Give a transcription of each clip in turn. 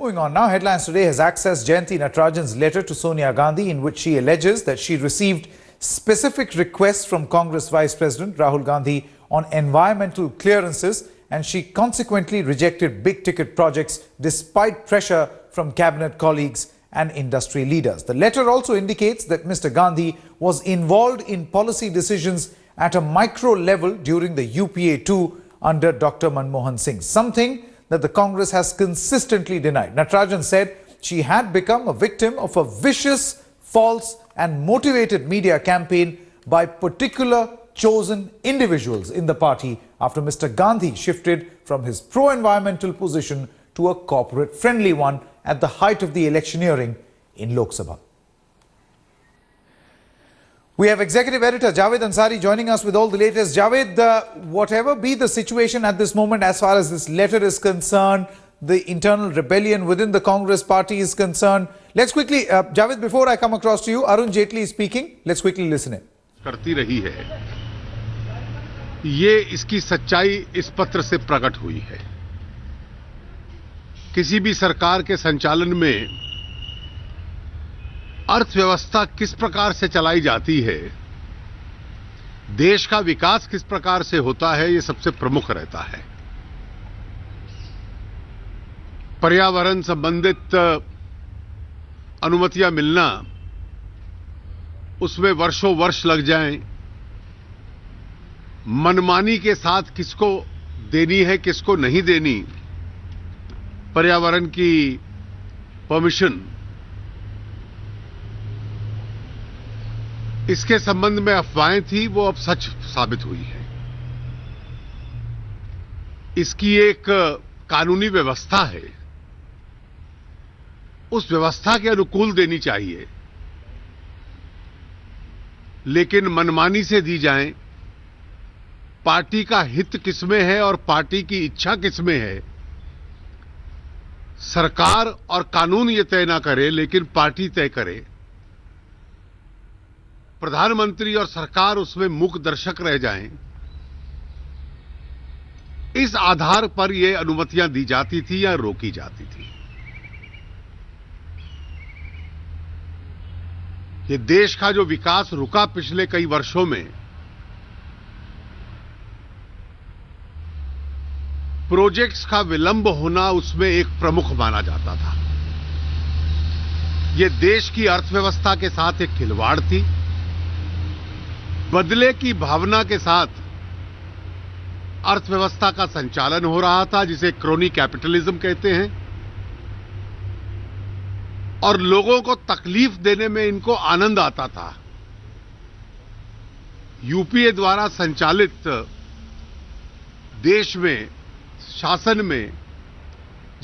Moving on now, Headlines Today has accessed Jayanthi Natarajan's letter to Sonia Gandhi in which she alleges that she received specific requests from Congress Vice President Rahul Gandhi on environmental clearances, and she consequently rejected big-ticket projects despite pressure from cabinet colleagues and industry leaders. The letter also indicates that Mr. Gandhi was involved in policy decisions at a micro level during the UPA 2 under Dr. Manmohan Singh, something that the Congress has consistently denied. Natarajan said she had become a victim of a vicious, false and motivated media campaign by particular chosen individuals in the party after Mr. Gandhi shifted from his pro-environmental position to a corporate-friendly one at the height of the electioneering in Lok Sabha. We have Executive Editor Javed Ansari joining us with all the latest. Javed, whatever be the situation at this moment as far as this letter is concerned, the internal rebellion within the Congress party is concerned, let's quickly, Javed, before I come across to you, Arun Jaitley is speaking. Let's quickly listen in. करती रही है, ये इसकी सच्चाई इस पत्र से प्रकट हुई है। किसी भी सरकार के संचालन में अर्थव्यवस्था किस प्रकार से चलाई जाती है, देश का विकास किस प्रकार से होता है, ये सबसे प्रमुख रहता है। पर्यावरण संबंधित अनुमतियां मिलना, उसमें वर्षों वर्ष लग जाएं, मनमानी के साथ किसको देनी है किसको नहीं देनी, पर्यावरण की परमिशन, इसके संबंध में अफवाहें थी, वो अब सच साबित हुई है। इसकी एक कानूनी व्यवस्था है, उस व्यवस्था के अनुकूल देनी चाहिए, लेकिन मनमानी से दी जाए, पार्टी का हित किसमें है और पार्टी की इच्छा किसमें है, सरकार और कानून ये तय ना करे लेकिन पार्टी तय करे, प्रधानमंत्री और सरकार उसमें मूक दर्शक रह जाएं, इस आधार पर ये अनुमतियां दी जाती थी या रोकी जाती थी। ये देश का जो विकास रुका पिछले कई वर्षों में, प्रोजेक्ट्स का विलंब होना उसमें एक प्रमुख माना जाता था। ये देश की अर्थव्यवस्था के साथ एक खिलवाड़ थी, बदले की भावना के साथ अर्थव्यवस्था का संचालन हो रहा था, जिसे क्रोनी कैपिटलिज्म कहते हैं, और लोगों को तकलीफ देने में इनको आनंद आता था। यूपीए द्वारा संचालित देश में, शासन में,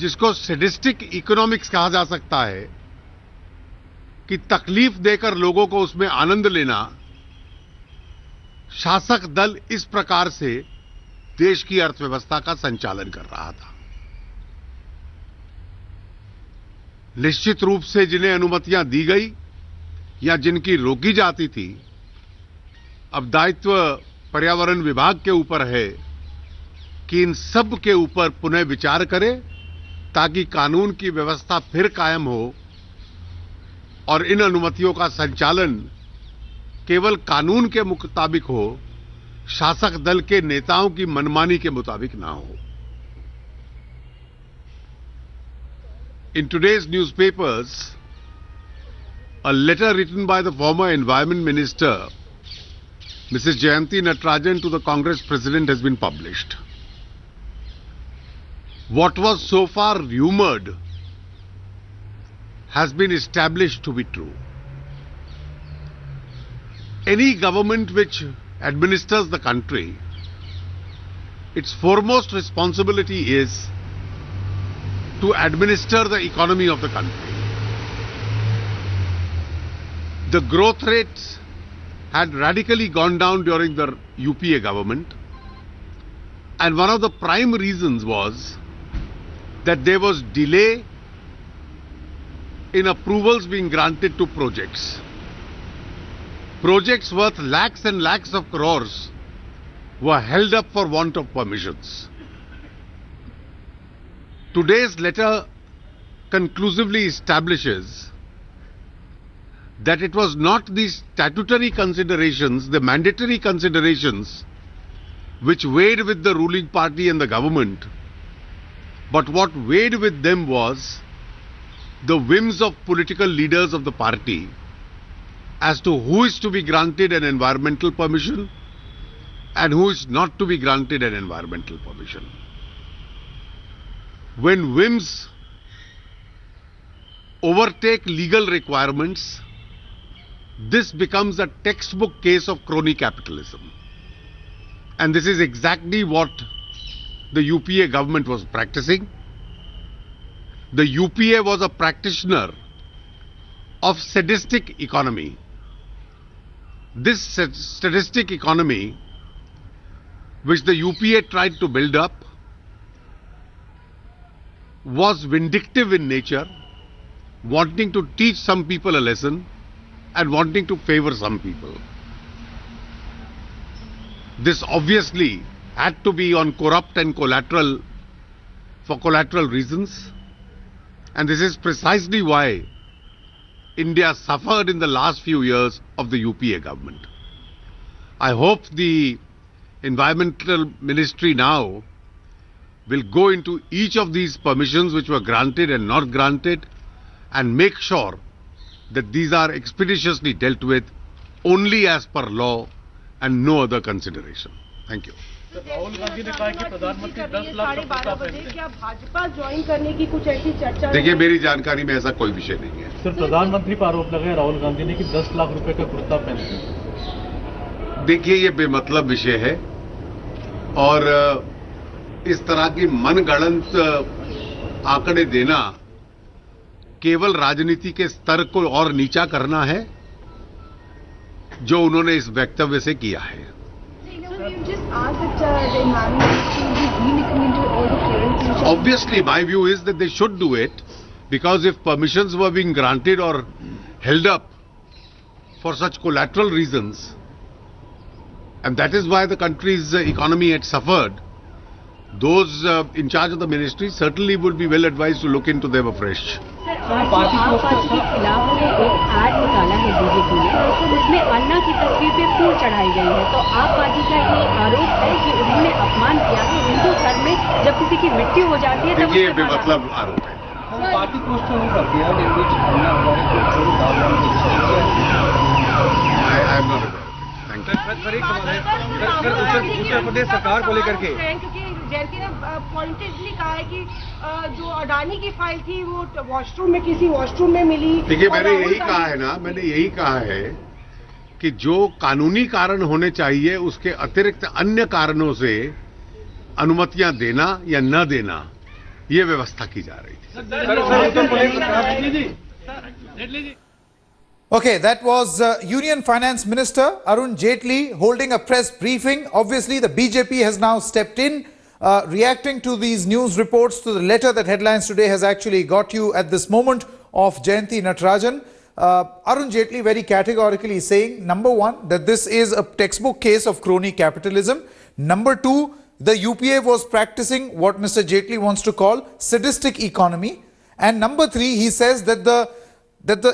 जिसको सैडिस्टिक इकोनॉमिक्स कहा जा सकता है, कि तकलीफ देकर लोगों को उसमें आनंद लेना, शासक दल इस प्रकार से देश की अर्थव्यवस्था का संचालन कर रहा था। निश्चित रूप से जिन्हें अनुमतियां दी गई या जिनकी रोकी जाती थी, अब दायित्व पर्यावरण विभाग के ऊपर है कि इन सब के ऊपर पुनः विचार करे, ताकि कानून की व्यवस्था फिर कायम हो और इन अनुमतियों का संचालन केवल कानून के मुताबिक हो, शासक दल के नेताओं की मनमानी के मुताबिक ना हो। In today's newspapers, a letter written by the former Environment Minister, Mrs. Jayanthi Natarajan, to the Congress President has been published. What was so far rumored has been established to be true. Any government which administers the country, its foremost responsibility is to administer the economy of the country. The growth rates had radically gone down during the UPA government, and one of the prime reasons was that there was delay in approvals being granted to projects. Projects worth lakhs and lakhs of crores were held up for want of permissions. Today's letter conclusively establishes that it was not the statutory considerations, the mandatory considerations, which weighed with the ruling party and the government, but what weighed with them was the whims of political leaders of the party as to who is to be granted an environmental permission and who is not to be granted an environmental permission. When whims overtake legal requirements, this becomes a textbook case of crony capitalism. And this is exactly what the UPA government was practicing. The UPA was a practitioner of sadistic economy. This sadistic economy, which the UPA tried to build up, was vindictive in nature, wanting to teach some people a lesson and wanting to favor some people. This obviously had to be on corrupt and collateral reasons, and this is precisely why India suffered in the last few years of the UPA government. I hope the Environmental Ministry now will go into each of these permissions which were granted and not granted and make sure that these are expeditiously dealt with only as per law and no other consideration. Thank you. Rahul Gandhi ने कहा कि प्रधानमंत्री 10 लाख का कुर्ता पहनते। क्या Bhajpa join करने की कुछ ऐसी चर्चा? देखिए, मेरी जानकारी में ऐसा कोई विषय नहीं है। सर, प्रधानमंत्री पर आरोप लगाया राहुल गांधी ने कि 10 लाख रुपए का कुर्ता पहनते। देखिए, ये बेमतलब विषय है और इस तरह की मनगढ़ंत आंकड़े देना केवल राजनीति के स्तर को और नीचा करना है, जो उन्होंने इस वक्तव्य से किया है। Obviously, my view is that they should do it, because if permissions were being granted or held up for such collateral reasons, and that is why the country's economy had suffered, those in charge of the ministry certainly would be well advised to look into them afresh. Party के खिलाफ एक add निकाला है BJP ने, उसमें अन्ना की तस्वीर पे फूल चढ़ाई गई है, तो आप पार्टी का ये आरोप है कि उन्होंने अपमान किया है हिंदू धर्म में, जब किसी की मृत्यु हो जाती है तब ये बेमतलब आरोप है। पार्टी को कर दिया I am not aware. Thank you. Uttar Pradesh सरकार को लेकर के जयंती ने पॉइंटेडली कहा है कि जो अडानी की फाइल थी वो वॉशरूम में, किसी वॉशरूम में मिली। देखिए, मैंने यही कहा है ना, मैंने यही कहा है कि जो कानूनी कारण होने चाहिए उसके अतिरिक्त अन्य कारणों से अनुमतियां देना या न देना, ये व्यवस्था की जा रही थी। Okay, that was Union Finance Minister Arun Jaitley holding a press briefing. Obviously, the BJP has now stepped in, reacting to these news reports, to the letter that Headlines Today has actually got you at this moment of Jayanthi Natarajan. Arun Jaitley very categorically saying, number one, that this is a textbook case of crony capitalism. Number two, the UPA was practicing what Mr. Jaitley wants to call sadistic economy. And number three, he says that the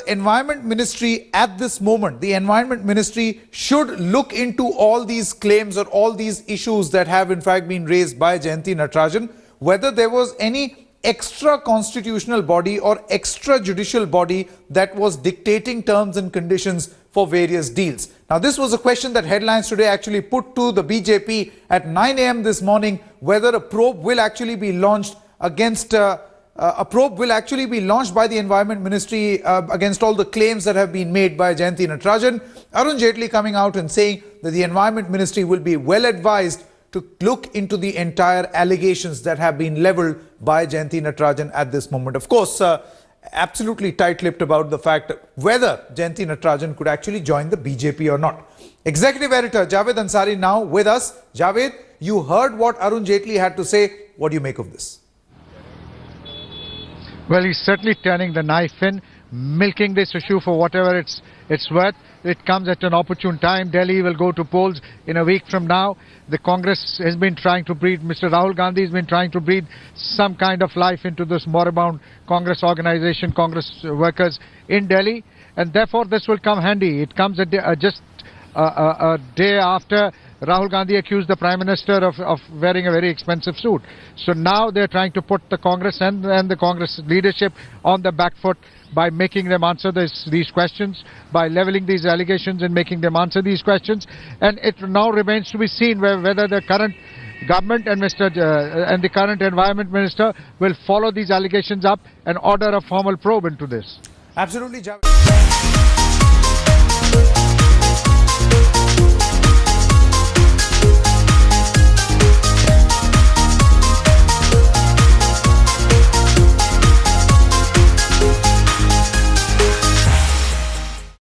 Environment Ministry at this moment, the Environment Ministry should look into all these claims or all these issues that have in fact been raised by Jayanthi Natarajan, whether there was any extra constitutional body or extrajudicial body that was dictating terms and conditions for various deals. Now, this was a question that Headlines Today actually put to the BJP at 9 a.m. this morning, whether a probe will actually be launched against by the Environment Ministry against all the claims that have been made by Jayanthi Natarajan. Arun Jaitley coming out and saying that the Environment Ministry will be well advised to look into the entire allegations that have been levelled by Jayanthi Natarajan at this moment. Of course, absolutely tight-lipped about the fact whether Jayanthi Natarajan could actually join the BJP or not. Executive Editor Javed Ansari now with us. Javed, you heard what Arun Jaitley had to say. What do you make of this? Well, he's certainly turning the knife in, milking this issue for whatever it's worth. It comes at an opportune time. Delhi will go to polls in a week from now. The Congress has been trying to breathe, Mr. Rahul Gandhi has been trying to breathe some kind of life into this moribund Congress organization, Congress workers in Delhi. And therefore, this will come handy. It comes just a day after Rahul Gandhi accused the Prime Minister of wearing a very expensive suit. So now they're trying to put the Congress and the Congress leadership on the back foot by making them answer these questions, by leveling these allegations and making them answer these questions. And it now remains to be seen whether the current government and the current Environment Minister will follow these allegations up and order a formal probe into this. Absolutely, Jayanthi.